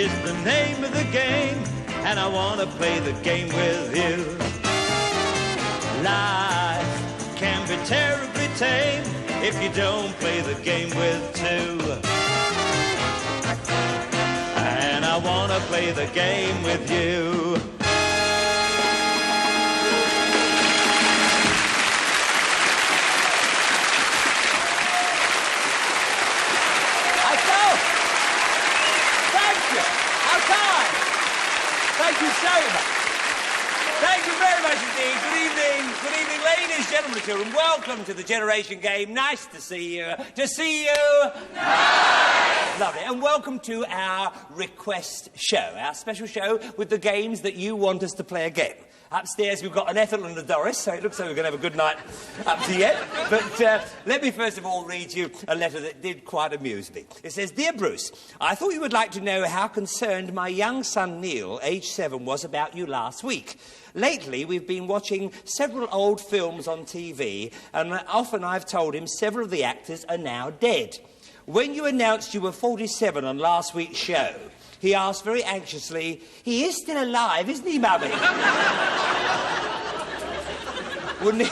is the name of the game, and I want to play the game with you. Life can be terribly tame if you don't play the game with two. And I want to play the game with you. Thank you so much. Thank you very much indeed. Good evening, ladies, gentlemen, and children. Welcome to the Generation Game. Nice to see you. To see you. Nice. Lovely. And welcome to our request show, our special show with the games that you want us to play again. Upstairs, we've got an Ethel and a Doris, so it looks like we're going to have a good night up to yet. But let me first of all read you a letter that did quite amuse me. It says, Dear Bruce, I thought you would like to know how concerned my young son Neil, aged 7, was about you last week. Lately, we've been watching several old films on TV, and often I've told him several of the actors are now dead. When you announced you were 47 on last week's show, he asked very anxiously, he is still alive, isn't he, Mummy? Well, Neil,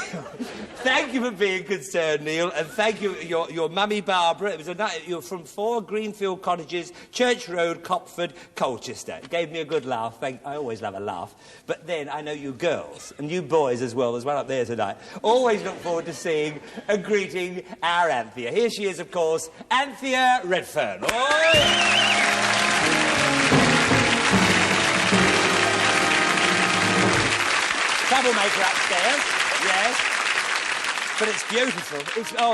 thank you for being concerned, Neil, and thank you, your mummy, Barbara. It was you're from 4 Greenfield Cottages, Church Road, Copford, Colchester. It gave me a good laugh. I always love a laugh. But then I know you girls, and you boys as well, there's one up there tonight, always look forward to seeing and greeting our Anthea. Here she is, of course, Anthea Redfern. Troublemaker upstairs, yes. But it's beautiful.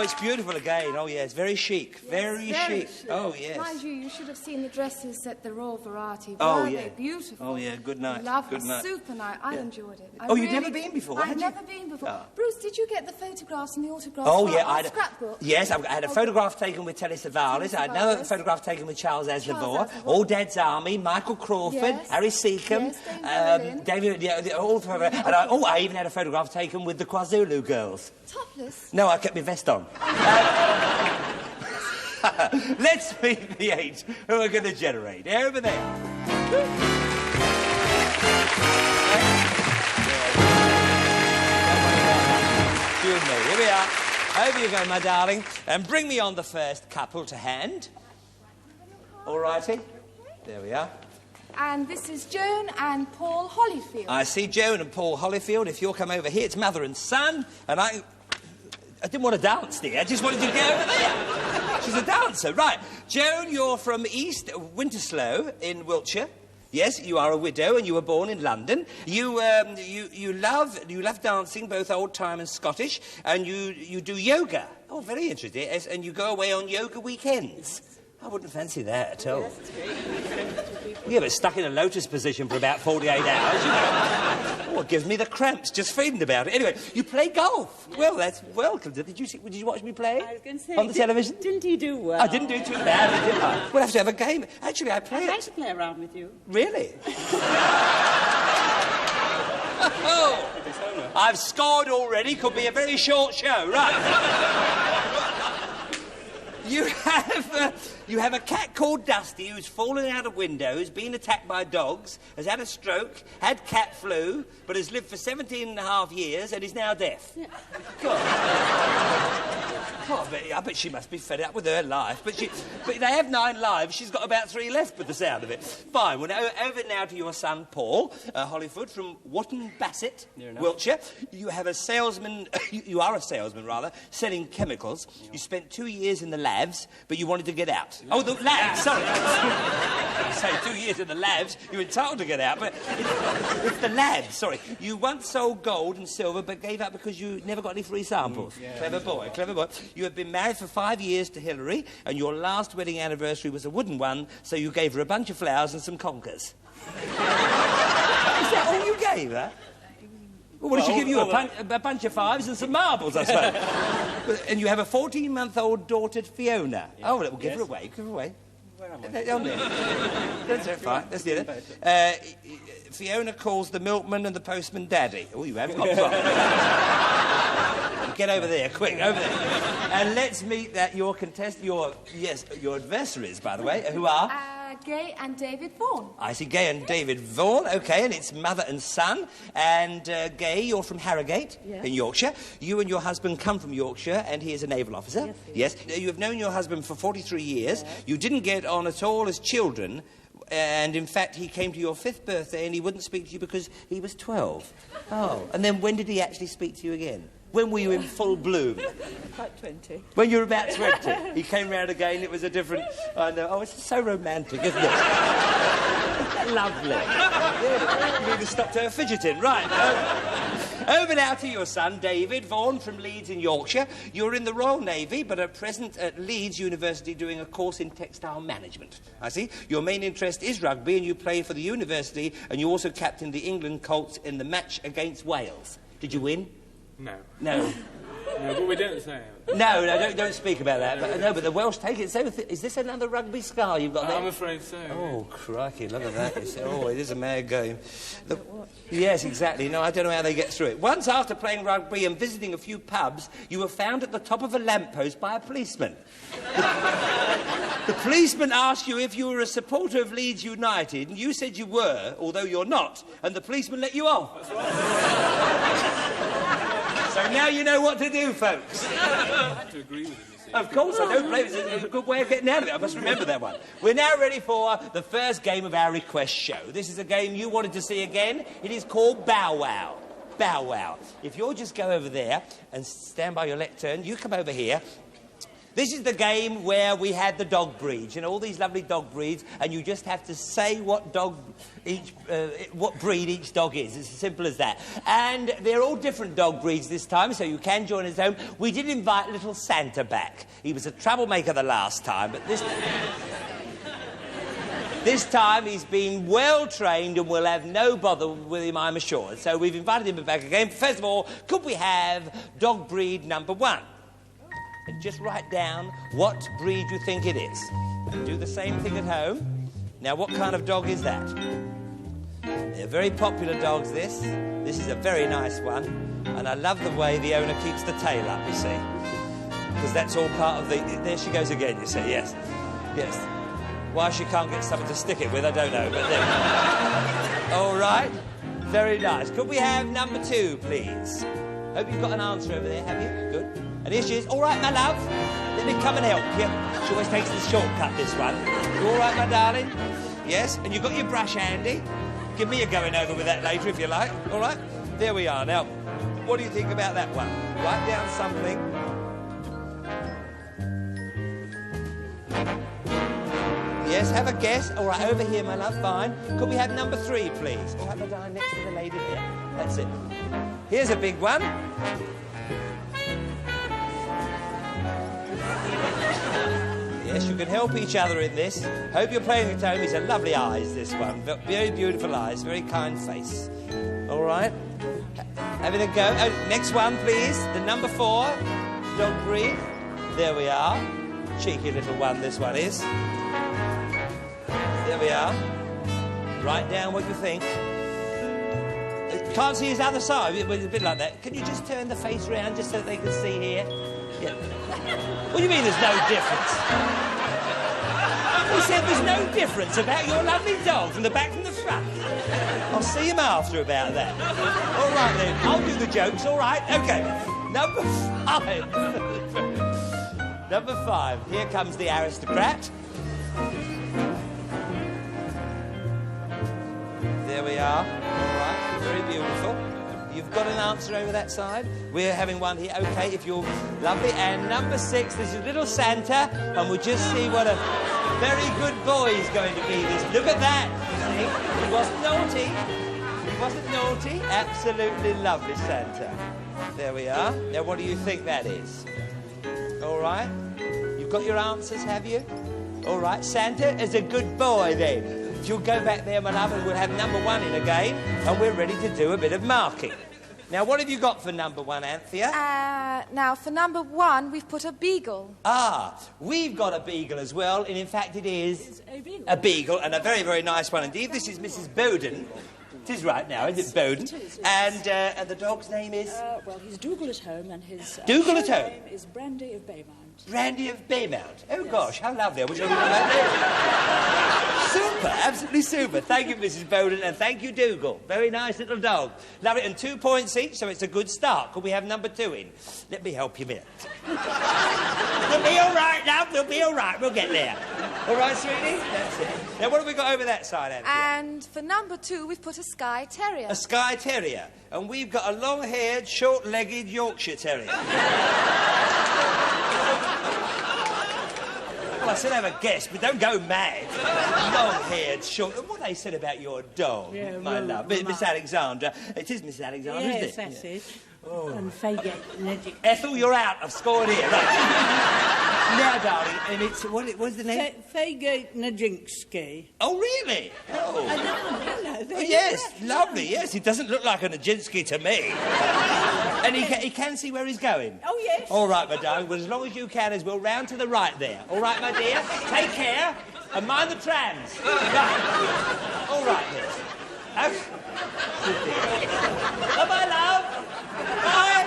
It's beautiful again. Oh, yes, very chic. Very chic. Oh, yes. Mind you, you should have seen the dresses at the Royal Variety. Oh, Were yeah. they beautiful? Oh, yeah, good night. Lovely. Good night. Super night. I enjoyed it. You'd never been before, I've never been before. Oh. Bruce, did you get the photographs and the autographs? Oh, yeah, I had scrapbook? Yes, I had a photograph taken with Telly Savalas. I had another photograph taken with Charles Aznavour. All Dad's Army, Michael Crawford, yes. Harry Seacombe, yes, David, all of them. And I even had a photograph taken with the KwaZulu girls. Topless? No, I kept my vest on. Let's meet the 8 who are going to generate. Over there. Excuse me. Here we are. Over you go, my darling. And bring me on the first couple to hand. All righty. There we are. And this is Joan and Paul Holyfield. I see Joan and Paul Holyfield. If you'll come over here, it's mother and son. And I didn't want to dance, dear. I just wanted to get over there. She's a dancer. Right. Joan, you're from East Winterslow in Wiltshire. Yes, you are a widow and you were born in London. You love dancing, both old-time and Scottish, and you do yoga. Oh, very interesting. Yes, and you go away on yoga weekends. I wouldn't fancy that at all. Yes, that's great. Yeah, but stuck in a lotus position for about 48 hours, you know. Oh, it gives me the cramps just feeding about it. Anyway, you play golf. Well, that's welcome. Did you watch me play? I was going to say... On the television? Didn't he do well? I didn't do too badly, did I? We'll have to have a game. Actually, I play I'd like to play around with you. Really? Oh, I've scored already. Could be a very short show. Right. You have a cat called Dusty who's fallen out of windows, been attacked by dogs, has had a stroke, had cat flu, but has lived for 17 and a half years and is now deaf. Yeah. God. I bet she must be fed up with her life. But they have 9 lives. She's got about 3 left with the sound of it. Fine. Well, over now to your son, Paul Holyfield from Wotton Bassett, Wiltshire. You have a salesman... you are a salesman, rather, selling chemicals. Yeah. You spent 2 years in the labs, but you wanted to get out. Oh, the labs, sorry. You say 2 years in the labs, you're entitled to get out, but it's the labs, sorry. You once sold gold and silver, but gave up because you never got any free samples. Yeah. Clever boy, clever boy. You have been married for 5 years to Hillary, and your last wedding anniversary was a wooden one, so you gave her a bunch of flowers and some conkers. Is that all you gave her? Well, what did she give you? A bunch of 5s and some marbles, I suppose. And you have a 14-month-old daughter, Fiona. Yeah. Oh, well, we'll give her away. Give her away. Where am I? That's fine. That's the other. Fiona calls the milkman and the postman daddy. Oh, you have got fun. Get over there, quick, over there. And let's meet your adversaries, by the way, who are... Gay and David Vaughan. I see Gay and David Vaughan, OK, and it's mother and son. And Gay, you're from Harrogate in Yorkshire. You and your husband come from Yorkshire, and he is a naval officer. Yes. You have known your husband for 43 years. You didn't get on at all as children. And, in fact, he came to your 5th birthday and he wouldn't speak to you because he was 12. Oh. And then when did he actually speak to you again? When were you in full bloom? About 20. When you were about 20. He came round again, it was a different... I know. Oh, it's so romantic, isn't it? Lovely. You need to stop her fidgeting. Right. Over now to your son, David Vaughan from Leeds in Yorkshire. You're in the Royal Navy, but at present at Leeds University doing a course in textile management. I see. Your main interest is rugby, and you play for the university, and you also captained the England Colts in the match against Wales. Did you win? No. No. No, but we don't say it. No, don't speak about that. But the Welsh take it so... Is this another rugby scar you've got there? I'm afraid so. Oh, crikey, look at that. It is a mad game. Yes, exactly. No, I don't know how they get through it. Once, after playing rugby and visiting a few pubs, you were found at the top of a lamppost by a policeman. The policeman asked you if you were a supporter of Leeds United, and you said you were, although you're not, and the policeman let you off. That's right. So now you know what to do, folks. I have to agree with him, you see. Of course, I don't blame you. It's a good way of getting out of it. I must remember that one. We're now ready for the first game of our request show. This is a game you wanted to see again. It is called Bow Wow. Bow Wow. If you'll just go over there and stand by your lectern, you come over here. This is the game where we had the dog breeds, all these lovely dog breeds, and you just have to say what breed each dog is. It's as simple as that. And they're all different dog breeds this time, so you can join us home. We did invite little Santa back. He was a troublemaker the last time, but this time he's been well trained and we'll have no bother with him, I'm assured. So we've invited him back again. First of all, could we have dog breed number 1? And just write down what breed you think it is. And do the same thing at home. Now, what kind of dog is that? They're very popular dogs, this. This is a very nice one. And I love the way the owner keeps the tail up, you see. Because that's all part of the... There she goes again, you see, yes. Yes. Why she can't get someone to stick it with, I don't know, but there. All right. Very nice. Could we have number 2, please? Hope you've got an answer over there, have you? Good. And here she is. All right, my love. Let me come and help you. She always takes the shortcut, this one. You all right, my darling? Yes? And you've got your brush handy? Give me a going over with that later, if you like. All right? There we are. Now, what do you think about that one? Write down something. Yes, have a guess. All right, over here, my love. Fine. Could we have number 3, please? All right, my darling, next to the lady here. That's it. Here's a big one. Yes, you can help each other in this. Hope you're playing at home. He's a lovely eyes, this one. Very beautiful eyes, very kind face. All right. Having a go. Oh, next one, please. The number 4, dog breed. There we are. Cheeky little one, this one is. There we are. Write down what you think. Can't see his other side. It was a bit like that. Can you just turn the face round just so they can see here? Yeah. What do you mean there's no difference? He said there's no difference about your lovely dog from the back and the front. I'll see him after about that. All right, then. I'll do the jokes, all right? OK. Number 5. Number 5. Here comes the aristocrat. There we are. All right. Very beautiful. You've got an answer over that side. We're having one here. OK, if you're lovely. And number 6, this is little Santa. And we'll just see what a very good boy he's going to be. Look at that. See? He wasn't naughty. He wasn't naughty. Absolutely lovely Santa. There we are. Now, what do you think that is? All right. You've got your answers, have you? All right. Santa is a good boy, then. You'll go back there, my love, and we'll have number 1 in again, and we're ready to do a bit of marking. Now, what have you got for number 1, Anthea? Now, for number 1, we've put a beagle. Ah, we've got a beagle as well, and in fact it is It's a beagle. A beagle, and a very, very nice one indeed. This is Mrs. Bowden. It is right now, isn't it, Bowden? It is, yes. And the dog's name is? Well, he's Dougal at home, and his Dougal at show home? name is Brandy of Baymine. Brandy of Baymount. Oh, gosh, how lovely. I wish I would have that. Super, absolutely super. Thank you, Mrs. Bowden, and thank you, Dougal. Very nice little dog. Love it, and 2 points each, so it's a good start. Could we have number 2 in? Let me help you a minute. We'll be all right, love. We'll be all right. We'll get there. All right, sweetie? That's it. Now, what have we got over that side, Anthea? And for number 2, we've put a Skye Terrier. A Skye Terrier. And we've got a long-haired, short-legged Yorkshire Terrier. Well, I said have a guess, but don't go mad. Long-haired, short... What they said about your dog, my love. Miss Alexandra. It is Miss Alexandra, isn't it? Yes, that's it. Oh. And Faggot. Ethel, you're out. I've scored here. Right. Now, darling, and it's... What's the name? Faggot Najinsky. Oh, really? Oh. Hello. Yes, lovely, yes. He doesn't look like a Najinsky to me. And he can see where he's going? Oh, yes. All right, my darling. Well, as long as you can, as we'll round to the right there. All right, my dear? Take care. And mind the trams. Right. All right, then. Okay. Bye-bye, love. Bye.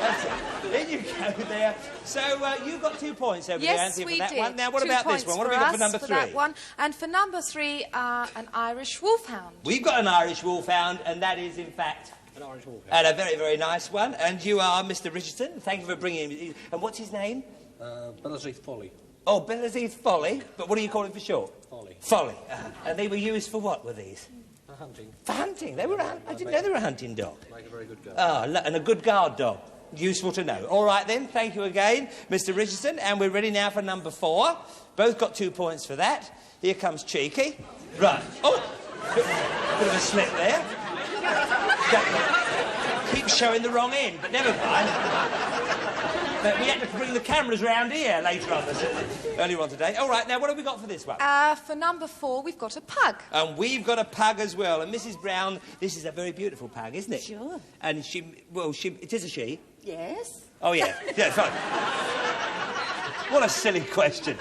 That's it. In you go there. So, you got 2 points over there, Anthea, for that one. Now, what about this one? What have we got for number 3? That one. And for number 3, an Irish Wolfhound. We've got an Irish Wolfhound, and that is, in fact... An Irish Wolfhound. And a very, very nice one. And you are Mr. Richardson. Thank you for bringing him. And what's his name? Belazith Folly. Oh, Belazith Folly. But what do you call him for short? Folly. Folly. And they were used for what, were these? For hunting. For hunting. They were. I didn't know they were a hunting dog. Make a very good guard. Ah, and a good guard dog. Useful to know. All right, then. Thank you again, Mr. Richardson. And we're ready now for number 4. Both got 2 points for that. Here comes Cheeky. Right. Oh, bit of a slip there. Keep showing the wrong end, but never mind. But we had to bring the cameras round here later on, earlier on today. All right, now what have we got for this one? For number 4, we've got a pug. And we've got a pug as well. And Mrs. Brown, this is a very beautiful pug, isn't it? Sure. And it is a she. Yes. Oh, yeah. Yeah, fine. What a silly question.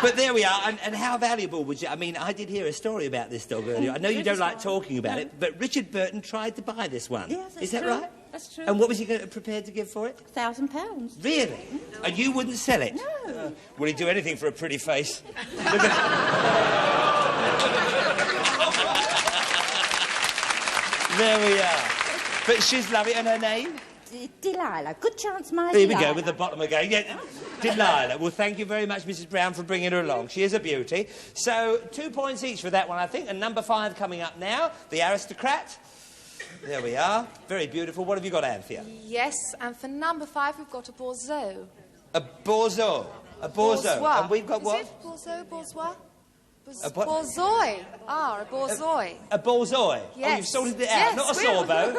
But there we are. And how valuable would you... I mean, I did hear a story about this dog earlier. I know you don't like talking about it, but Richard Burton tried to buy this one. Yes, that's Is that true. right? That's true. And what was he prepared to give for it? £1,000. Really? And you wouldn't sell it? No. Will he do anything for a pretty face? Look at... There we are. But she's lovely. And her name? Delilah. Good chance, my Here Delilah. we go, with the bottom again. Yeah. Delilah. Well, thank you very much, Mrs. Brown, for bringing her along. She is a beauty. So, 2 points each for that one, I think. And number 5 coming up now, the Aristocrat. There we are. Very beautiful. What have you got, Anthea? Yes, and for number 5, we've got a Bourgeois. A Bourgeois. A Bourgeois. Bourgeois. And we've got what? Is it Bourgeois? Bourgeois? A what? Bourgeois. A Bourgeois. A Bourgeois. Yes. Oh, you've sorted it out. Yes, Not a sorbo.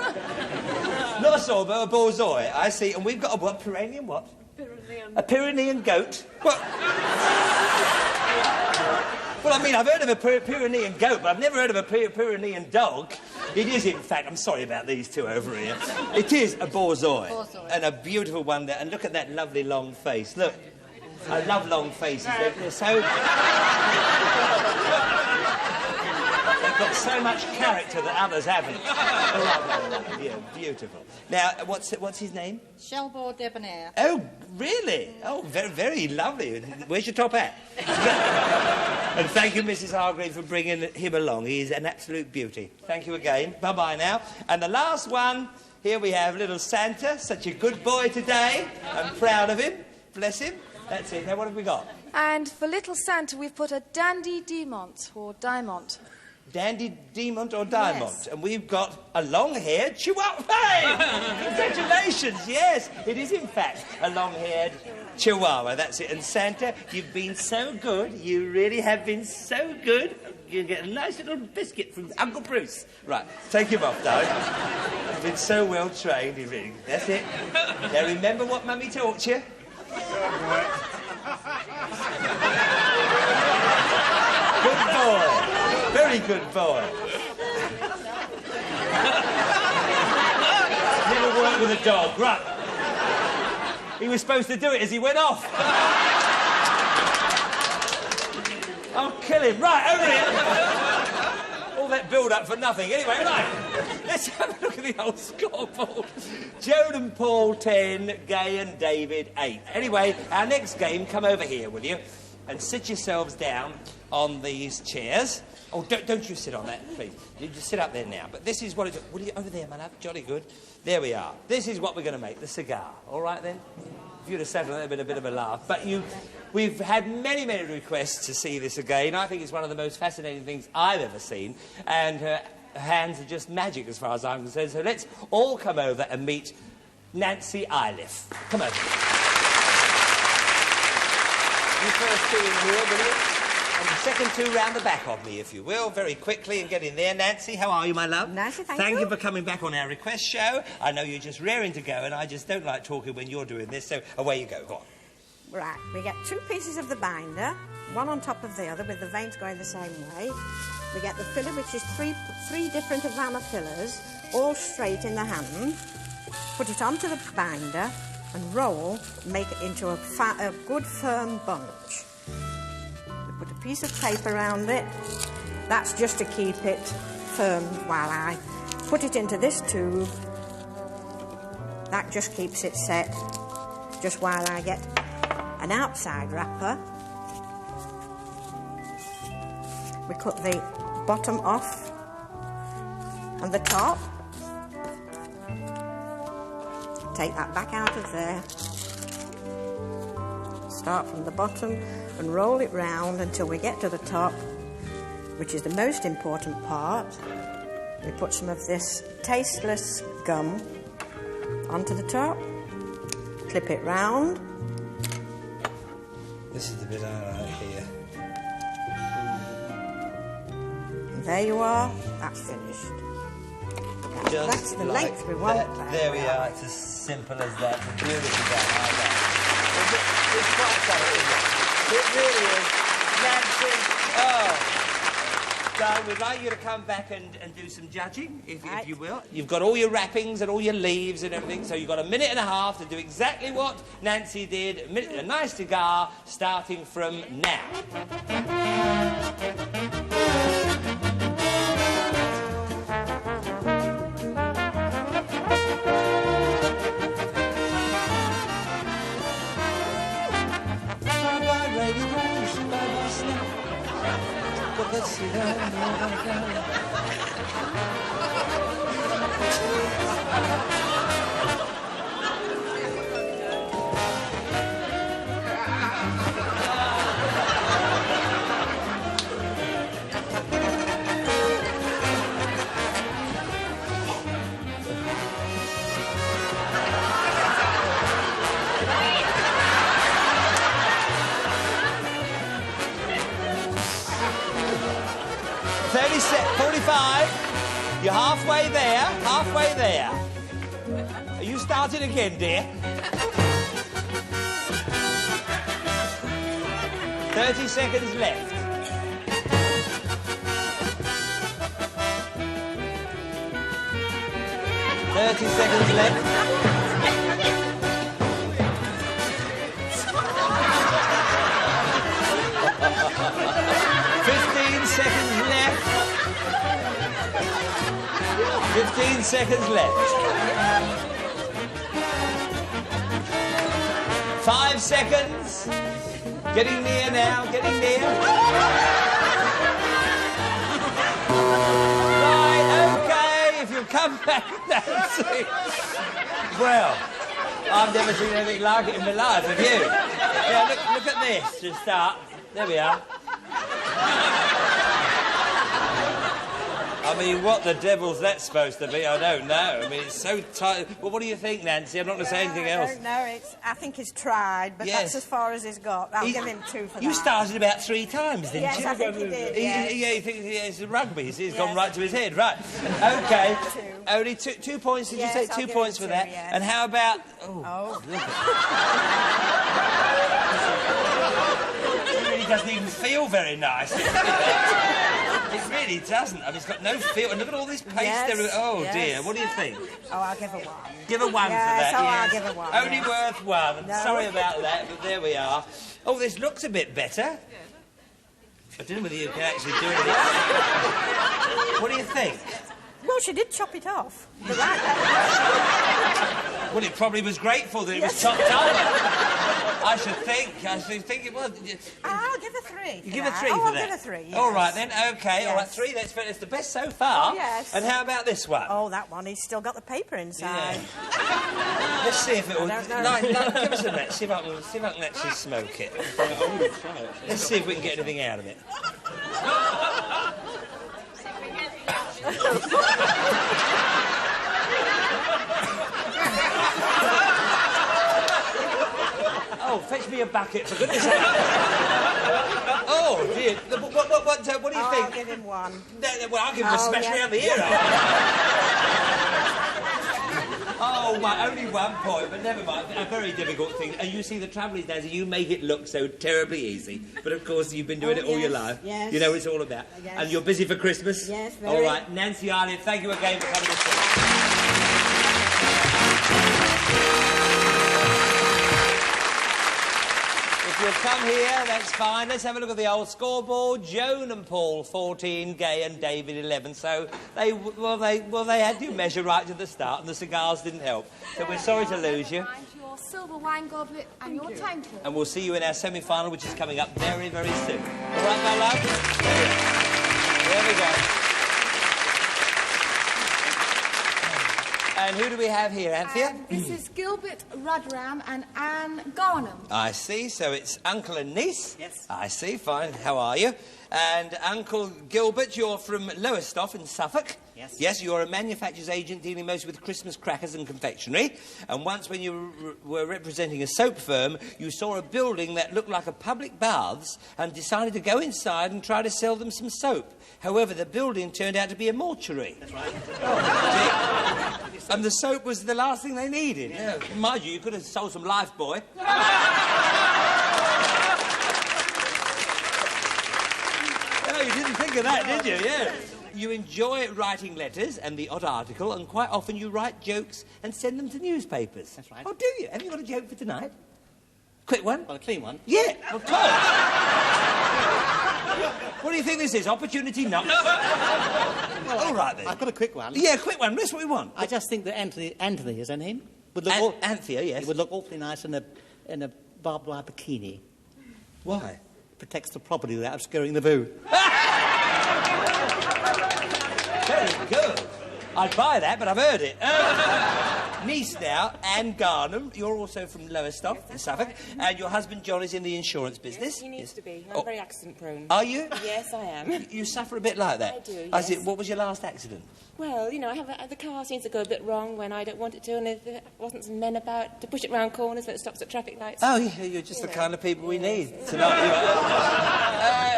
Not a sorbo, a Bourgeois. I see. And we've got a what? Pyrenean what? Pyrenean. A Pyrenean goat. What? Well, I mean, I've heard of a Pyrenean goat, but I've never heard of a Pyrenean dog. It is, in fact, I'm sorry about these two over here. It is a Bourgeois. And a beautiful one there. And look at that lovely long face. Look. I love long faces. They're so... They've got so much character that others haven't. Yeah, beautiful. Now, what's his name? Shelbourne Debonair. Oh, really? Oh, very, very lovely. Where's your top hat? And thank you, Mrs. Hargrave, for bringing him along. He is an absolute beauty. Thank you again. Bye-bye now. And the last one, here we have little Santa. Such a good boy today. I'm proud of him. Bless him. That's it. Now, what have we got? And for little Santa, we've put a Dandy Demont, or Diamond. Dandy Demont or Diamond. Yes. And we've got a long-haired Chihuahua. Hey! Congratulations, yes. It is, in fact, a long-haired Chihuahua. That's it. And Santa, you've been so good. You really have been so good. You get a nice little biscuit from Uncle Bruce. Right, take him off, darling. You've been so well trained. That's it. Now, remember what Mummy taught you? Good boy. Very good boy. Never worked with a dog. Right. He was supposed to do it as he went off. I'll kill him. Right, over here. All that build-up for nothing. Anyway, right. Let's have a look at silly old scoreboard. Joan and Paul 10, Gay and David 8. Anyway, our next game, come over here, will you? And sit yourselves down on these chairs. Oh, don't you sit on that, please. You just sit up there now. But this is what it... Will you... Over there, my love. Jolly good. There we are. This is what we're going to make, the cigar. All right, then? If you'd have sat on that, it'd been a bit of a laugh. But we've had many, many requests to see this again. I think it's one of the most fascinating things I've ever seen. And her hands are just magic as far as I'm concerned. So let's all come over and meet Nancy Iliff. Come over. You first two in here, will you? And the second two round the back of me, if you will, very quickly, and get in there. Nancy, how are you, my love? Nancy, thank you for coming back on our request show. I know you're just raring to go, and I just don't like talking when you're doing this, so away you go. Go on. Right, we get 2 pieces of the binder, one on top of the other, with the veins going the same way. We get the filler, which is three different Havana fillers, all straight in the hand. Put it onto the binder and roll, make it into a good firm bunch. We put a piece of tape around it. That's just to keep it firm while I put it into this tube. That just keeps it set, just while I get an outside wrapper. We cut the bottom off and the top. Take that back out of there. Start from the bottom and roll it round until we get to the top, which is the most important part. We put some of this tasteless gum onto the top, clip it round. This is the bit I like here. And there you are, that's finished. That's the like length we want. That. There we are, it's as simple as that. And beautiful that, like that. It's quite clever, isn't it? It really is. Nancy, so we'd like you to come back and do some judging, if you will. You've got all your wrappings and all your leaves and everything, so you've got a minute and a half to do exactly what Nancy did. A nice cigar, starting from now. 45. You're halfway there, halfway there. Are you starting again, dear? 30 seconds left. Seconds left. 15 seconds left. 15 seconds left. 5 seconds. Getting near now, getting near. Right, okay, if you'll come back, Nancy. Well, I've never seen anything like it in my life, have you? Yeah, look at this to start. There we are. I mean, what the devil's that supposed to be? I don't know. I mean, it's so tight. Well, what do you think, Nancy? I'm not going to say anything else. I don't know. I think he's tried, but that's as far as he's got. I'll give him 2 for that. You started about 3 times, didn't you? Yes, I think he did. Yeah, he thinks it's rugby. He's gone right to his head. Right. OK. 2. Only 2 points. Did you say 2 points for that? Yes. And how about... Oh. It really doesn't even feel very nice. It really doesn't. I mean, it's got no feel. And look at all this paste there. Oh, dear. What do you think? Oh, I'll give her 1. Give her 1 for that, I'll give her 1. Only worth 1. No. Sorry about that, but there we are. Oh, this looks a bit better. I don't know whether you can actually do it. What do you think? Well, she did chop it off. Well, it probably was grateful that it was chopped off. I should think it was. I'll give her 3. You give her 3 for for that? that? I'll give her 3, yes. All right, then. OK, Yes. all right, 3. That's the best so far. Oh, yes. And how about this one? Oh, that one. He's still got the paper inside. Let's see if it will... don't know. Like, give us a minute. See if I can actually smoke it. Let's see if we can get anything out of it. Oh, fetch me a bucket, for goodness sake. Oh, dear. What do you think? I'll give him 1. Well, I'll give him a smash round the ear. Oh, my, only 1 point, but never mind. A very difficult thing. And you see, the trouble is, Nancy, you make it look so terribly easy. But, of course, you've been doing it all your life. Yes. You know what it's all about. Yes. And you're busy for Christmas? Yes, very. All right, Nancy Arlett, thank you again for coming to see. If you'll come here, that's fine. Let's have a look at the old scoreboard. Joan and Paul, 14, Gay and David, 11. So they had you measure right to the start, and the cigars didn't help. So we're sorry to lose you. Your silver wine goblet and your time clock. And we'll see you in our semi-final, which is coming up very, very soon. All right, my love? There we go. And who do we have here, Anthea? This is Gilbert Rudram and Anne Garnham. I see, so it's uncle and niece? Yes. I see, fine. How are you? And Uncle Gilbert, you're from Lowestoft in Suffolk? Yes. Yes, you're a manufacturer's agent dealing mostly with Christmas crackers and confectionery. And once when you were representing a soap firm, you saw a building that looked like a public baths and decided to go inside and try to sell them some soap. However, the building turned out to be a mortuary. That's right. And the soap was the last thing they needed. Yeah. Mind you could have sold some Lifebuoy. No, you didn't think of that, did you? Yeah. You enjoy writing letters and the odd article, and quite often you write jokes and send them to newspapers. That's right. Oh, do you? Have you got a joke for tonight? Quick one? Well, a clean one. Yeah, of course. What do you think this is? Opportunity knocks? Well, all right, then. I've got a quick one. Yeah, quick one. That's what we want. I just think that Anthea, is her name? Would look Anthea, yes. It would look awfully nice in a barbed wire bikini. Why? Protects the property without obscuring the view. Very good. I'd buy that, but I've heard it. Niece now, Anne Garnham. You're also from Lowestoft in Suffolk. And your husband, John, is in the insurance business. Yes, he needs to be. I'm very accident-prone. Are you? Yes, I am. You suffer a bit like that? I do, I see. yes. What was your last accident? Well, you know, the car seems to go a bit wrong when I don't want it to, and if there wasn't some men about to push it round corners when it stops at traffic lights. Oh, yeah, you're just the kind of people we need tonight.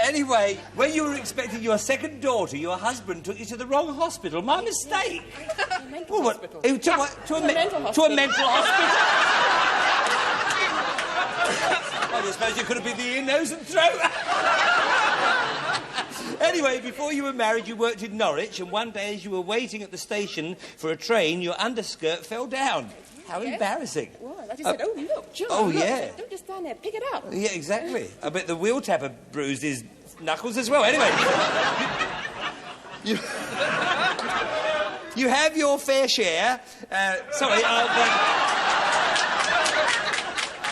Anyway, when you were expecting your second daughter, your husband took you to the wrong hospital. My mistake. A mental hospital. To a mental hospital. To a mental hospital. I suppose you could have been the ear, nose and throat. Anyway, before you were married, you worked in Norwich, and one day as you were waiting at the station for a train, your underskirt fell down. How embarrassing. Well, I just said, oh, look, John, oh, look. yeah. Don't just stand there, pick it up. Yeah, exactly. I bet the wheel tapper bruised his knuckles as well. Anyway, you have your fair share,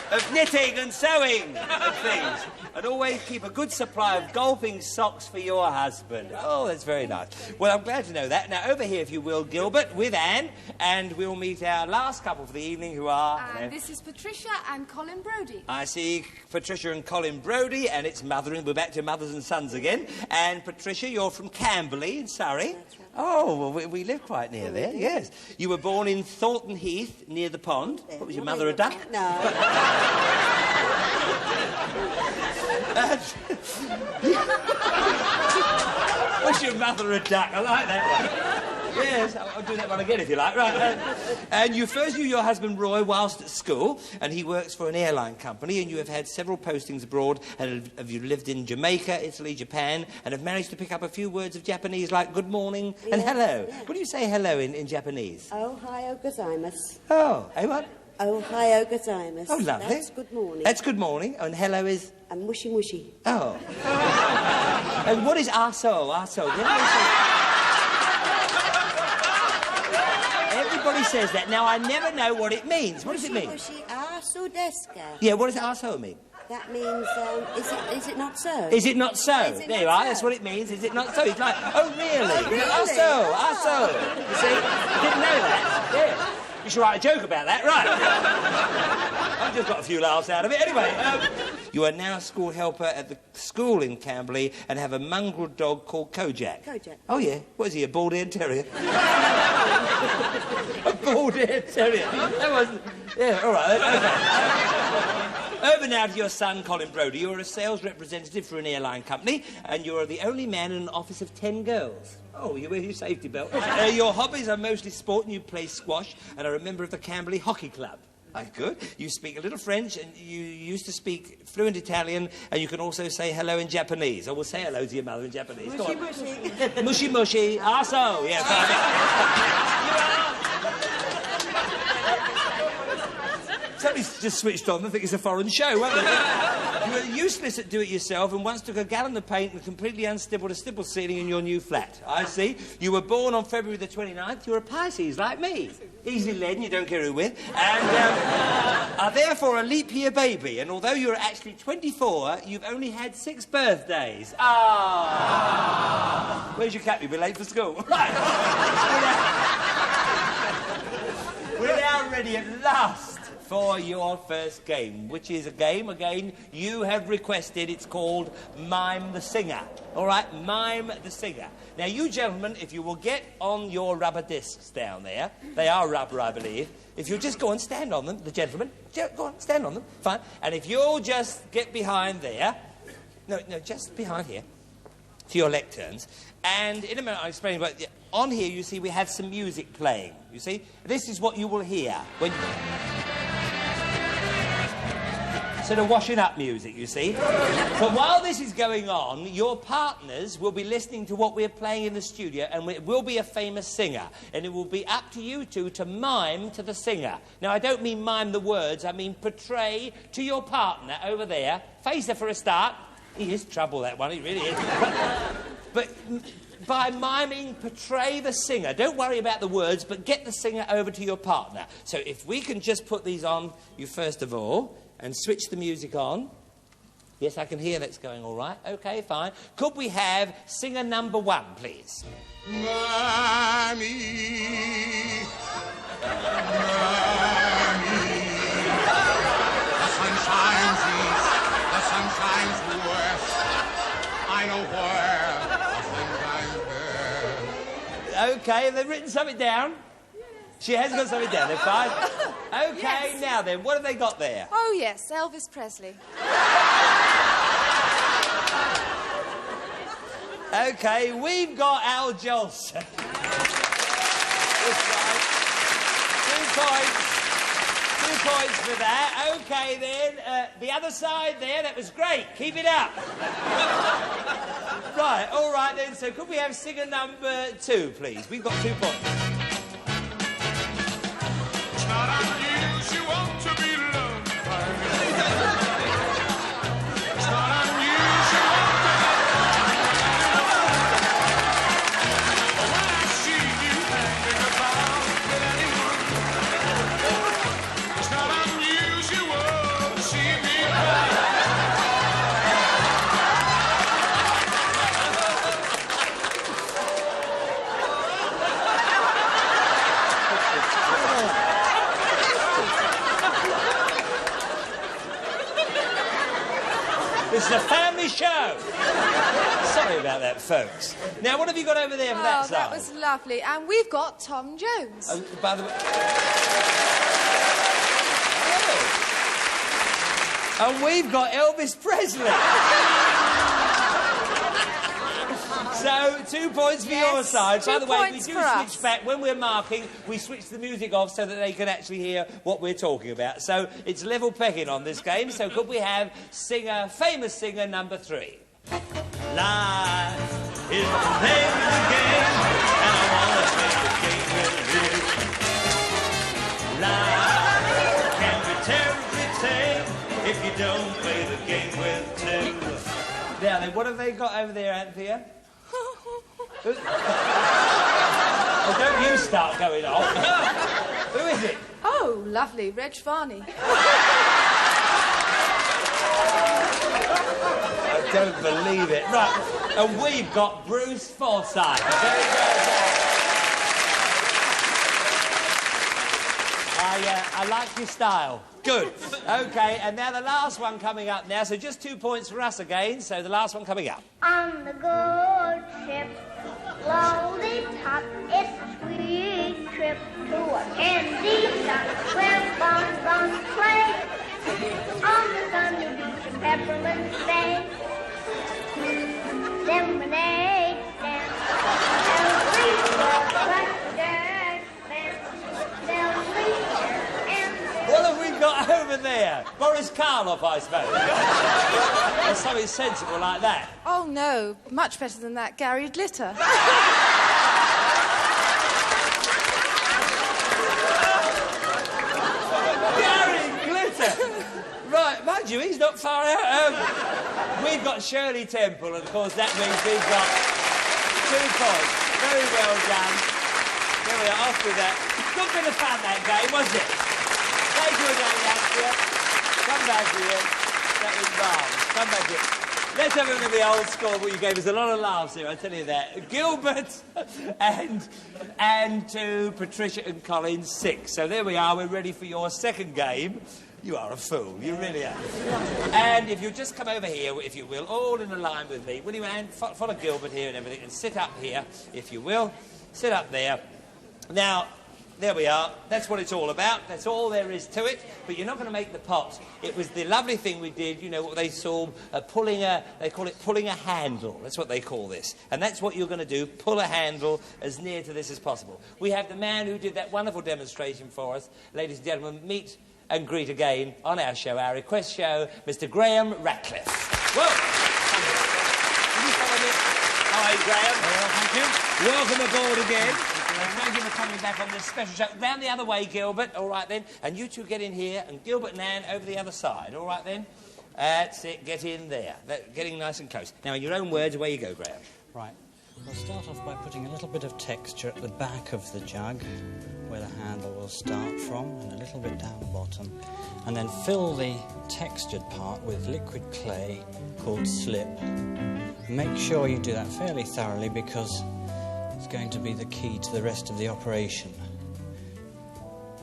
of knitting and sewing of things. And always keep a good supply of golfing socks for your husband. Oh, that's very nice. Well, I'm glad to know that. Now, over here, if you will, Gilbert, with Anne, and we'll meet our last couple for the evening, who are... And this is Patricia and Colin Brodie. I see Patricia and Colin Brodie, and it's mothering. We're back to mothers and sons again. And Patricia, you're from Camberley in Surrey. That's right. Oh, well, we live quite near there, yes. You were born in Thornton Heath, near the pond. What was your mother, a duck? No. Was your mother a duck? I like that one. Yes, I'll do that one again if you like. Right. And you first knew your husband Roy whilst at school, and he works for an airline company, and you have had several postings abroad, and have you lived in Jamaica, Italy, Japan, and have managed to pick up a few words of Japanese like good morning and hello. What do you say hello in Japanese? Ohio gozaimasu. Oh, hey what? Ohio gozaimasu. Oh, lovely. That's good morning. That's good morning, and hello is... And mushy mushy. Oh. And what is aso? Aso. everybody says that. Now, I never know what it means. What does it mean? Mushy, arso deska. Yeah, what does arsehole mean? That means, is it not so? Is it not so? There you are, that's what it means. Is it not so? It's like, oh, really? Arso. You see? Didn't know that. Yeah. You should write a joke about that, right? I've just got a few laughs out of it. Anyway, you are now a school helper at the school in Camberley and have a mongrel dog called Kojak. Kojak. Oh, yeah. What is he, a bald-eared terrier? A bald-eared terrier. That wasn't... Yeah, all right. Okay. Over now to your son, Colin Brodie. You're a sales representative for an airline company, and you're the only man in an office of 10 girls. Oh, you wear your safety belt. Your hobbies are mostly sport, and you play squash, and are a member of the Camberley Hockey Club. That's good. You speak a little French, and you used to speak fluent Italian, and you can also say hello in Japanese. I will say hello to your mother in Japanese. Mushy, mushy. Mushy, mushy. Arso. Yes, Somebody's just switched on. I think it's a foreign show, weren't they? You were useless at do-it-yourself and once took a gallon of paint and completely unstippled a stipple ceiling in your new flat. I see. You were born on February the 29th. You're a Pisces, like me. Easily led and you don't care who with. And are therefore a leap year baby. And although you're actually 24, you've only had 6 birthdays. Ah! Where's your cap? You'll be late for school. Right. We're now ready at last for your first game, which is a game, again, you have requested. It's called Mime the Singer. All right, Mime the Singer. Now, you gentlemen, if you will get on your rubber discs down there, they are rubber, I believe. If you'll just go and stand on them, the gentlemen, go on, stand on them, fine. And if you'll just get behind there, no, just behind here, to your lecterns, and in a minute I'll explain, but on here, you see, we have some music playing, you see? This is what you will hear when... Sort of washing up music, you see. But while this is going on, your partners will be listening to what we're playing in the studio, and it will be a famous singer. And it will be up to you two to mime to the singer. Now, I don't mean mime the words, I mean portray to your partner over there. Face her for a start. He is trouble, that one, he really is. But by miming, portray the singer. Don't worry about the words, but get the singer over to your partner. So if we can just put these on you first of all, and switch the music on. Yes, I can hear that's going all right. OK, fine. Could we have singer number 1, please? Mommy, the sun shines east, the sun shines west. I know where, the sun shines there. OK, they've written something down. She has got something down there, fine. OK, yes. Now then, what have they got there? Oh, yes, Elvis Presley. OK, we've got Al Jolson. 2 points for that. OK, then, the other side there, that was great. Keep it up. Right, all right, then, so could we have singer number 2, please? We've got 2 points. Not unusual to be loved by me. It's not unusual to when I see you hanging about with anyone. It's not unusual to see me This is a family show. Sorry about that, folks. Now, what have you got over there for that side? That was lovely. And we've got Tom Jones. Oh, by the way... Oh. And we've got Elvis Presley. So, 2 points for your side. By the way, we do switch back. When we're marking, we switch the music off so that they can actually hear what we're talking about. So, it's level pecking on this game. So, could we have famous singer number 3? Life is the name of the game, and I want to play the game with you. Life can be terribly tame if you don't play the game with 2. Now then, what have they got over there, Anthea? Oh, don't you start going off. is it? Oh, lovely. Reg Varney. I don't believe it. Right, and we've got Bruce Forsyth. There he goes. I like your style. Good. OK, and now the last one coming up now. So just 2 points for us again. So the last one coming up. On the good ship, slowly top, it's a sweet trip to a candy shop where bonbons play. On the sunny beach of Peppermint Bay, lemonade stand, What have we got over there? Boris Karloff, I suppose. There's something sensible like that. Oh, no. Much better than that. Gary Glitter. Gary Glitter! Right, mind you, he's not far out. We've got Shirley Temple, and of course that means we've got 2 points. Very well done. There we are, off with that. Good bit of fun, that game, wasn't it? Thank you again, Anthea. Come back here. That was marvellous. Come back here. Let's have a look at the old scoreboard. You gave us a lot of laughs here, I tell you that. Gilbert and to Patricia and Colin, 6. So there we are. We're ready for your second game. You are a fool. You really are. And if you'll just come over here, if you will, all in a line with me. Will you, Anne? Follow Gilbert here and everything, and sit up here, if you will. Sit up there. Now, there we are. That's what it's all about. That's all there is to it. But you're not going to make the pot. It was the lovely thing we did, you know, what they saw, they call it pulling a handle. That's what they call this. And that's what you're going to do, pull a handle as near to this as possible. We have the man who did that wonderful demonstration for us. Ladies and gentlemen, meet and greet again on our show, our request show, Mr. Graham Ratcliffe. Well, can you follow me? Hi, Graham. Well, thank you. Welcome aboard again. Thank you for coming back on this special show. Round the other way, Gilbert. All right, then. And you two get in here, and Gilbert and Anne over the other side. All right, then. That's it. Get in there. Getting nice and close. Now, in your own words, away you go, Graham. Right. We'll start off by putting a little bit of texture at the back of the jug, where the handle will start from, and a little bit down the bottom. And then fill the textured part with liquid clay called slip. Make sure you do that fairly thoroughly, because it's going to be the key to the rest of the operation.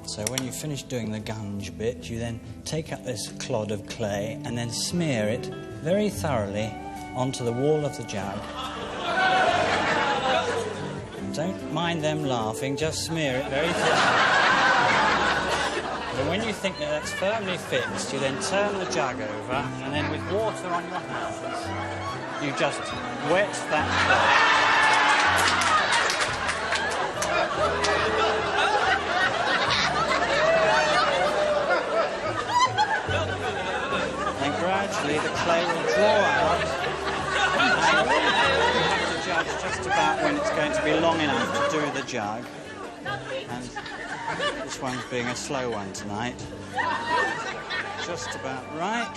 So when you finish doing the gunge bit, you then take up this clod of clay and then smear it very thoroughly onto the wall of the jug. Don't mind them laughing, just smear it very thoroughly. And when you think that that's firmly fixed, you then turn the jug over, and then with water on your hands, you just wet that cloth. And gradually the clay will draw out. And you have to judge just about when it's going to be long enough to do the jug. And this one's being a slow one tonight. Just about right.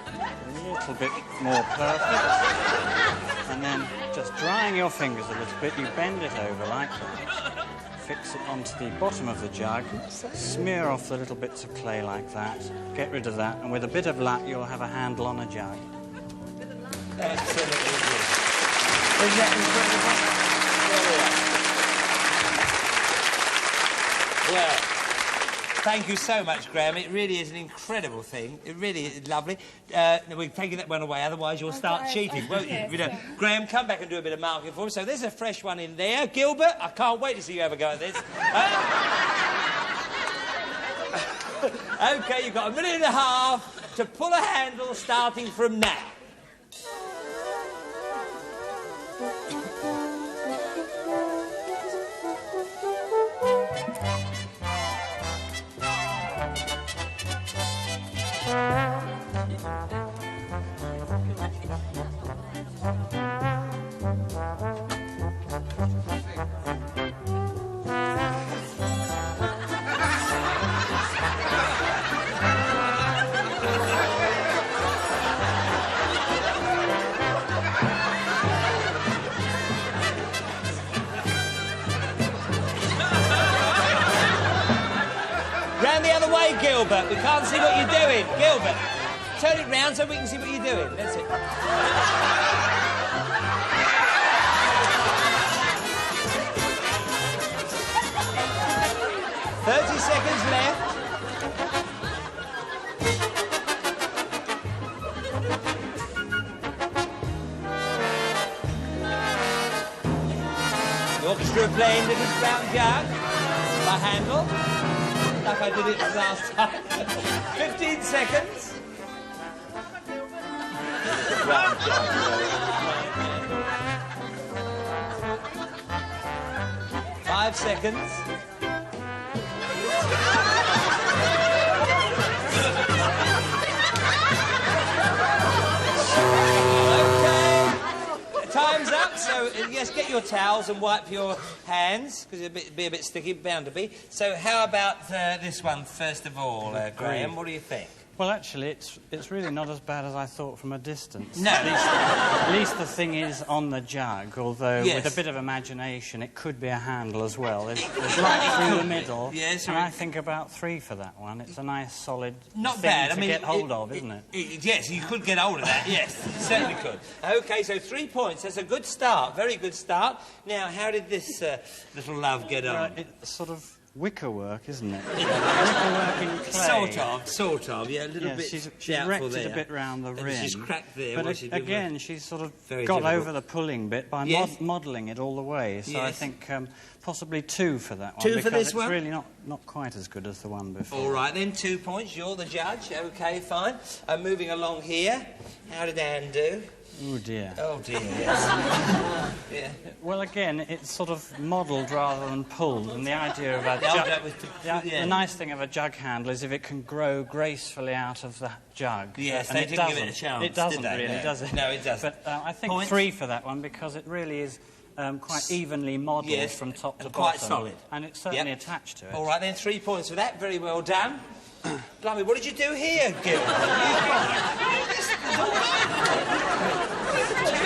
A little bit more perfect. And then just drying your fingers a little bit, you bend it over like that. Fix it onto the bottom of the jug. Smear off the little bits of clay like that. Get rid of that. And with a bit of luck, you'll have a handle on a jug. Absolutely. Isn't that incredible? Well, thank you so much, Graham. It really is an incredible thing. It really is lovely. We're taking that one away, otherwise you'll start cheating, won't you? You know. Graham, come back and do a bit of marking for us. So there's a fresh one in there. Gilbert, I can't wait to see you have a go at this. OK, you've got 1.5 minutes to pull a handle starting from now. the other way, Gilbert. We can't see what you're doing. Gilbert, turn it round so we can see what you're doing. That's it. 30 seconds left. The orchestra are playing Little Brown Jug by Handel, like I did it last time. 15 seconds. Brown Jug. 5 seconds. Time's up, so yes, get your towels and wipe your hands, because it'll be a bit sticky, bound to be. So how about this one, first of all, Graham? What do you think? Well, actually, it's really not as bad as I thought from a distance. No. At least the thing is on the jug, although yes. with a bit of imagination, it could be a handle as well. There's right through the middle, yes, and I think about 3 for that one. It's a nice, solid not thing bad. to I mean, get hold of, isn't it? Yes, you could get hold of that, yes. You certainly could. OK, so 3 points. That's a good start, very good start. Now, how did this little love get on? It's sort of wicker work, isn't it? Wicker work in clay. Sort of, yeah, a little bit. She's wrecked there. it a bit round the rim. She's cracked there. But again, she's sort of got difficult. over the pulling bit by modelling it all the way. So I think possibly 2 for that one. 2 for this one? It's really not quite as good as the one before. All right, then, 2 points. You're the judge. OK, fine. Moving along here. How did Anne do? Oh, dear. Oh, dear, yes. Yeah. Well, again, it's sort of modelled rather than pulled, and the idea of a jug... The nice thing of a jug handle is if it can grow gracefully out of the jug. Yes, and they didn't give it a chance, It doesn't did they? really, No. does it? No, it doesn't. But I think 3 for that one, because it really is quite evenly modelled from top to bottom. Quite solid. And it's certainly attached to it. All right, then, 3 points for that. Very well done. Blimey, what did you do here, Gil? Where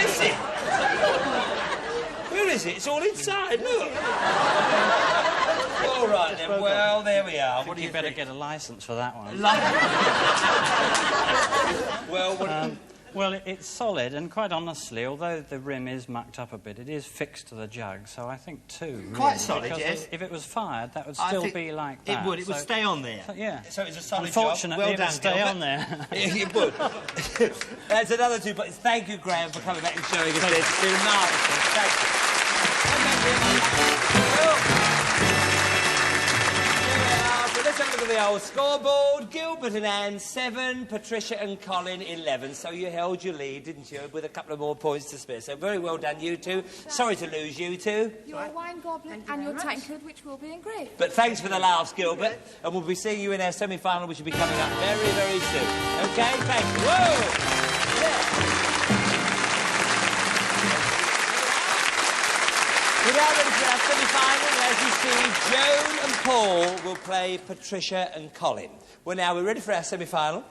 is it? Where is it? It's all inside, look. All right, then, well, there we are. What do you better get a licence for that one. Well, what... Well, it's solid, and quite honestly, although the rim is mucked up a bit, it is fixed to the jug, so I think 2. Really, quite solid, yes. If it was fired, that would still be like that. It would stay on there. So, yeah. So it's a solid Unfortunately, job. Well it done, would stay on there. It would. That's another 2 points. Thank you, Graham, for coming back and showing us this. It's been marvellous. Thank you. So let's have a look at the old scoreboard. Gilbert and Anne, 7. Patricia and Colin, 11. So you held your lead, didn't you, with a couple of more points to spare. So very well done, you two. Sorry to lose you two. Your wine goblet and your tankard, which will be engraved. But thanks for the laughs, Gilbert. And we'll be seeing you in our semi-final, which will be coming up very, very soon. OK? Thank you. Whoa! Yeah. We're now ready for our semi-final. As you see, Joan and Paul will play Patricia and Colin. Well, now we're ready for our semi-final.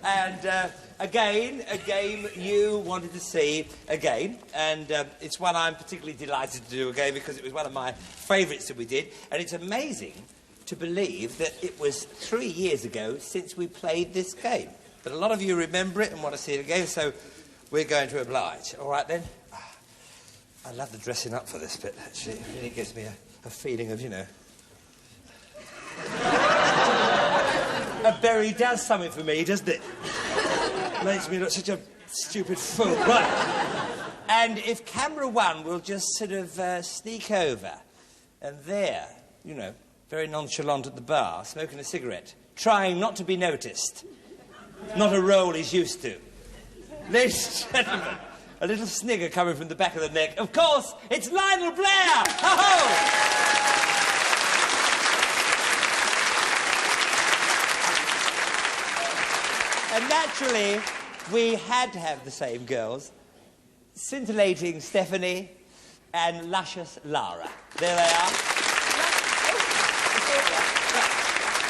And again, a game you wanted to see again. And it's one I'm particularly delighted to do again because it was one of my favourites that we did. And it's amazing to believe that it was 3 years ago since we played this game. But a lot of you remember it and want to see it again, so we're going to oblige. All right, then? I love the dressing up for this bit, actually. It really gives me a feeling of, you know... A berry does something for me, doesn't it? Makes me look such a stupid fool. Right. And if camera 1 will just sort of sneak over, and there, you know, very nonchalant at the bar, smoking a cigarette, trying not to be noticed. Not a role he's used to. Ladies and gentlemen... A little snigger coming from the back of the neck. Of course, it's Lionel Blair! Ho-ho! And naturally, we had to have the same girls. Scintillating Stephanie and luscious Lara. There they are.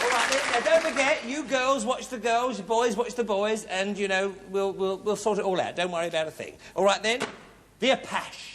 All right, now don't forget, you girls watch the girls, you boys watch the boys, and, you know, we'll sort it all out. Don't worry about a thing. All right, then, the Apache.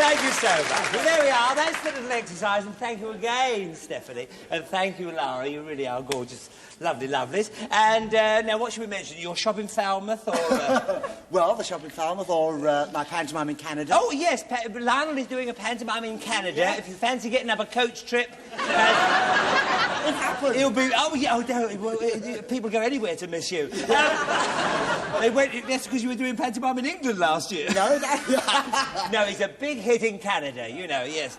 Thank you so much. Well, there we are. That's the little exercise, and thank you again, Stephanie. And thank you, Lara. You really are gorgeous. Lovely, lovelies. And now, what should we mention? Your shop in Falmouth, or...? Well, the shop in Falmouth, or my pantomime in Canada. Oh, yes. Lionel is doing a pantomime in Canada. Yeah. If you fancy getting up a coach trip... It happened. It'll be... Oh, yeah, oh, no. Well, people go anywhere to miss you. They went... That's because you were doing pantomime in England last year. No, no, it's a big hit in Canada, you know, yes.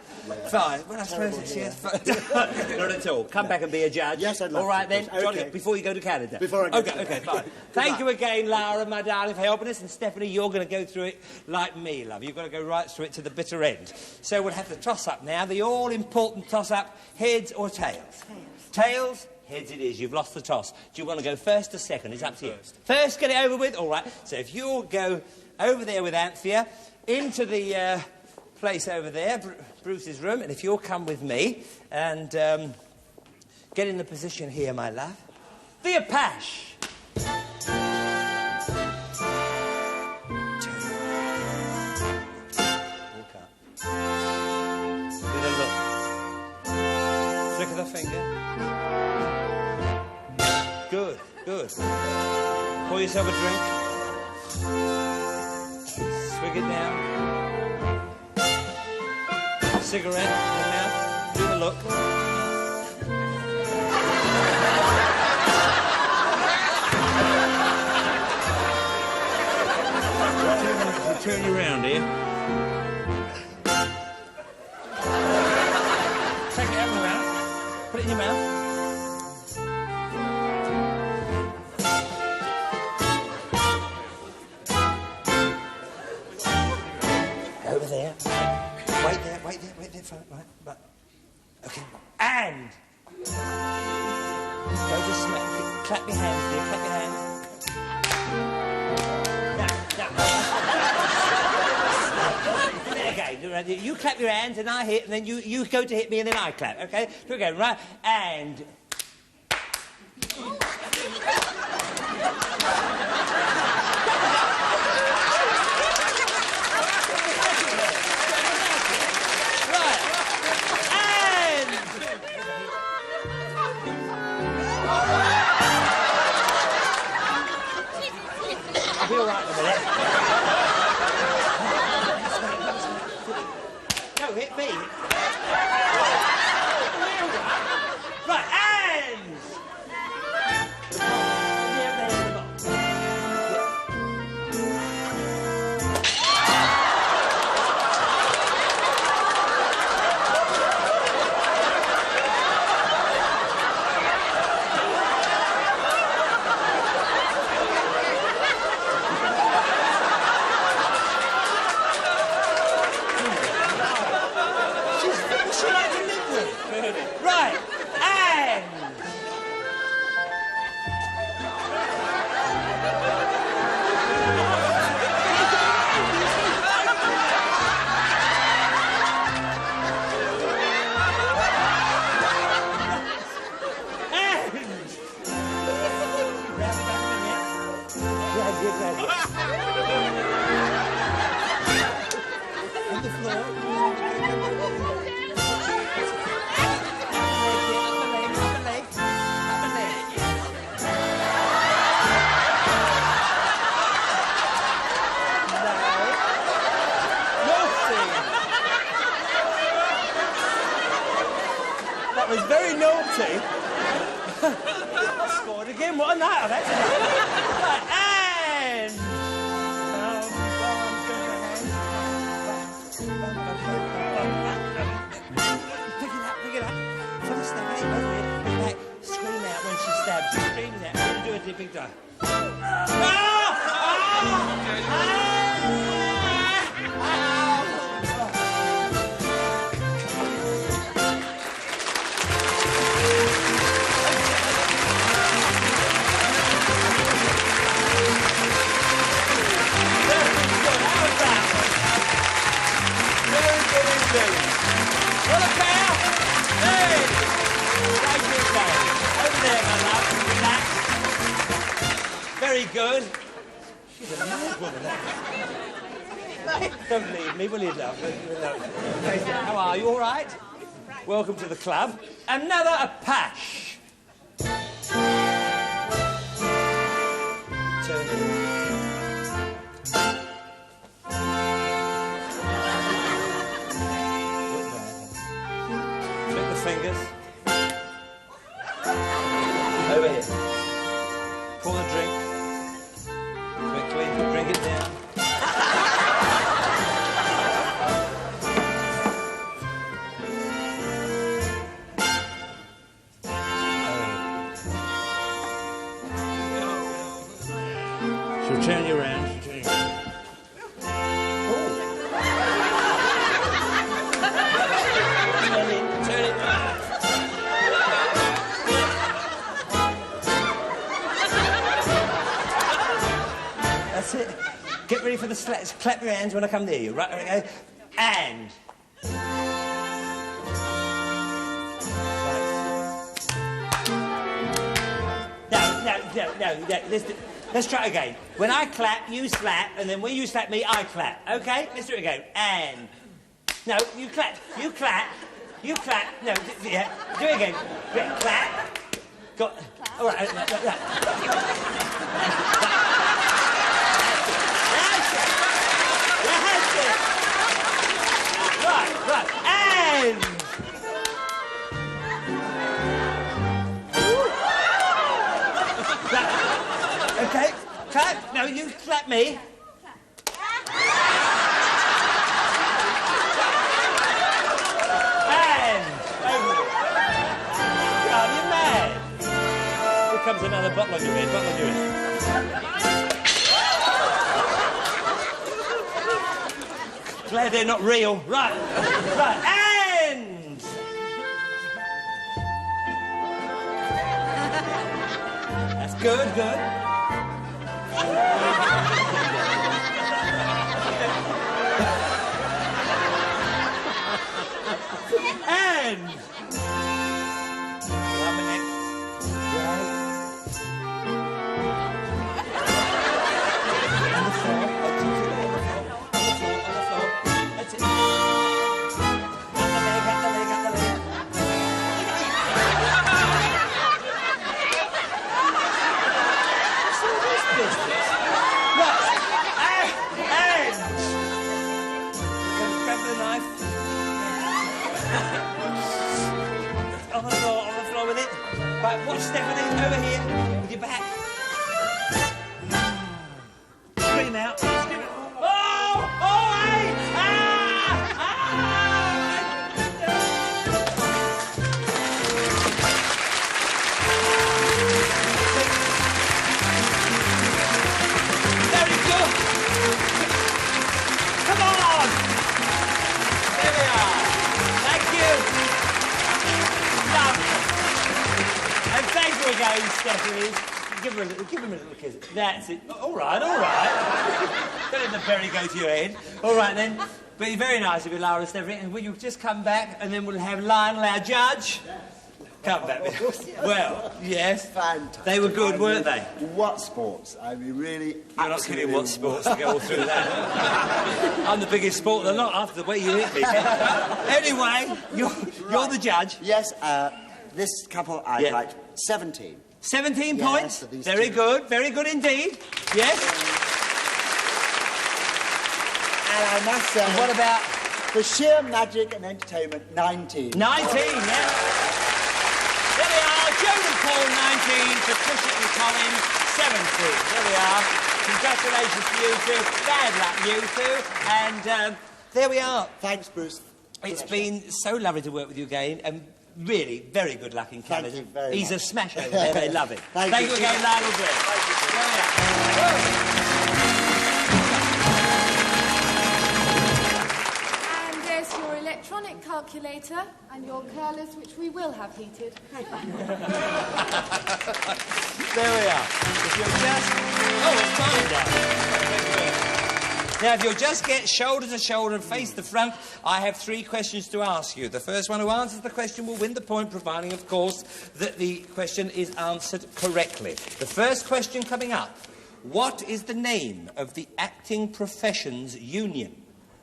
Fine. Well, I suppose it's... Yes, not at all. Come back and be a judge. Yes, I'd love all right, to. Then, Johnny, okay. before you go to Canada. Before I go to Okay, fine. Thank you again, Lara, my darling, for helping us. And, Stephanie, you're going to go through it like me, love. You've got to go right through it to the bitter end. So we'll have the toss-up now, the all-important toss-up, heads or tails? Tails? Heads it is. You've lost the toss. Do you want to go first or second? It's up to you. First, get it over with? All right. So if you'll go over there with Anthea, into the place over there, Bruce's room, and if you'll come with me and get in the position here, my love. The Apache. Walk up. With a look. Flick of the finger. Good, good. Pour yourself a drink. Swig it down. Cigarette in your mouth. Do the look. Turn you around here. Take it out of the mouth. Put it in your mouth. Over there. Wait there. Right. Okay. And go to smack. Clap your hands, dear. Clap your hands. Okay, you clap your hands and I hit, and then you go to hit me and then I clap, okay? So we go, right, and... I'll be all right in a minute. No, hit me. Right, and... Right, and... On the floor. That was very naughty. Scored again. What a night I've had tonight. Right, and... Pick it up. First step, like, scream out when she stabs. She screams out. Do it big time. Very good. She's a nice woman, that. Don't leave me, will you, love? How are you? All right? Welcome to the club. Another apache. Turn it. Flip the fingers. Over here. Pour the drink. Quickly, drink it down. She'll turn you around. She'll turn you around. Turn it. That's it. Get ready for the slaps. Clap your hands when I come near you. Right, okay? And. No. Let's try it again. When I clap, you slap, and then when you slap me, I clap. Okay? Let's do it again. And. No, you clap. You clap. You clap. No, yeah. Do it again. Yeah, clap. Got. All right. Right. And. Okay, clap. No, you clap me. And over. Oh, you're mad. Here comes another bottle on your head. Glad they're not real. Right. And. That's good. And 1 minute. Right. On the floor. That's it. Up the leg. What's all this business? Right. And grab the knife. On the floor with it. Right, watch Stephanie over here with your back. Scream out. Oh, hey! Very good. Come on. There we are. Thank you. And thank you again, Stephanie. Give him a little kiss. That's it. All right. Don't let the berry go to your head. All right, then. But it's very nice of you, Laura and Stephanie. And will you just come back, and then we'll have Lionel, our judge. Come back with us. Well, yes. Fantastic. They were good, weren't they? What sports? I mean, really. You're not kidding what sports to go all through that. I'm the biggest sport of the lot after the way you hit me. Anyway, you're the judge. Yes, this couple I liked 17. 17 yes, points. Very good indeed. Yes. And I must say. And what about? For sheer magic and entertainment, 19. 19, yeah. There we are. Joan and Paul, 19. Patricia and Colin, 17. There we are. Congratulations to you two. Bad luck, you two. And there we are. Thanks, Bruce. It's been so lovely to work with you again. And really, very good luck in Canada. Thank you very He's much. a smash over there. They love it. Thank you again, Lionel Brett. There we are. And there's your electronic calculator and your curlers, which we will have heated. There we are. If you'll just... Oh, it's fine down. Now, if you'll just get shoulder to shoulder and face the front, I have 3 questions to ask you. The first one who answers the question will win the point, providing, of course, that the question is answered correctly. The first question coming up. What is the name of the acting professions union?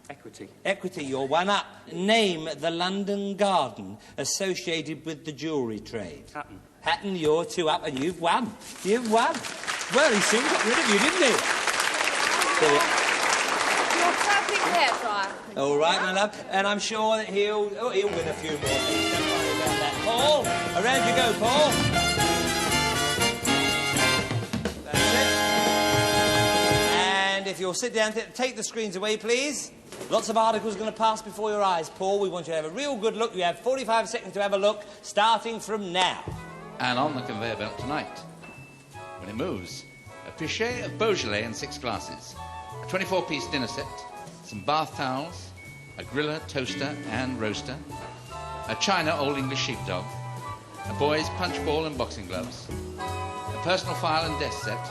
Equity. Equity, you're one up. Name the London garden associated with the jewellery trade. Hatton. Hatton, you're 2 up, and you've won. You've won. Well, he soon got rid of you, didn't he? You're perfect there, Friar. All right, my love. And I'm sure that he'll win a few more things. Don't worry about that. Paul, around you go, Paul. That's it. And if you'll sit down, take the screens away, please. Lots of articles going to pass before your eyes, Paul. We want you to have a real good look. You have 45 seconds to have a look, starting from now. And on the conveyor belt tonight, when it moves, a pichet of Beaujolais in 6 glasses, a 24-piece dinner set, some bath towels, a griller, toaster and roaster, a china Old English sheepdog, a boy's punch ball and boxing gloves, a personal file and desk set,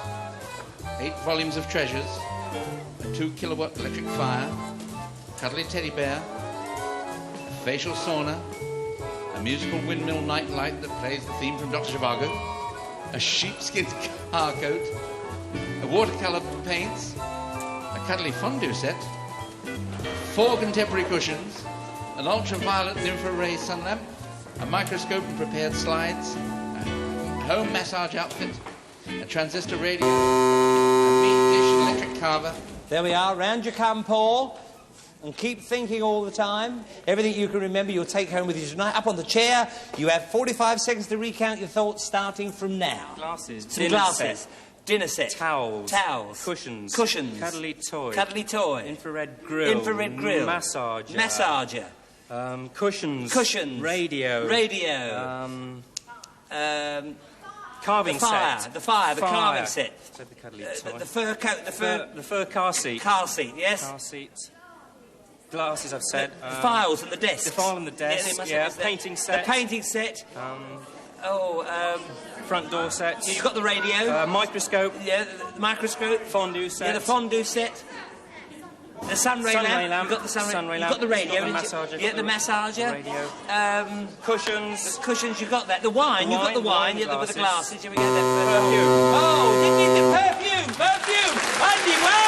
8 volumes of treasures, a 2-kilowatt electric fire, a cuddly teddy bear, a facial sauna, a musical windmill night light that plays the theme from Dr. Zhivago, a sheepskin car coat, a watercolour paints, a cuddly fondue set, 4 contemporary cushions, an ultraviolet and infrared sun lamp, a microscope and prepared slides, a home massage outfit, a transistor radio, a meat dish and electric carver. There we are. Round you come, Paul. And keep thinking all the time. Everything you can remember, you'll take home with you tonight. Up on the chair, you have 45 seconds to recount your thoughts, starting from now. Glasses. Some glasses. Dinner set. Towels. Towels. Cushions. Cushions. Cuddly toy. Cuddly toy. Infrared grill. Infrared grill. Massager. Massager. Cushions. Cushions. Radio. Radio. Carving set. The carving set. So the cuddly toy. The fur coat. The fur car seat. Car seat, yes. Car seat. Glasses, I've said. The files and the desk. The file and the desk. Yeah, painting set. The painting set. Front door set. You've got the radio. Microscope. Yeah, the microscope. Fondue set. Yeah, the fondue set. The sunray lamp. You've got the sunray lamp. You've got the radio. You've got the massager. Yeah, the massager. Radio. Cushions. The cushions, you've got that. The wine. You've got the wine. Yeah, with the glasses. Yeah, we get that. Perfume. Oh, didn't you? Perfume. Andy, well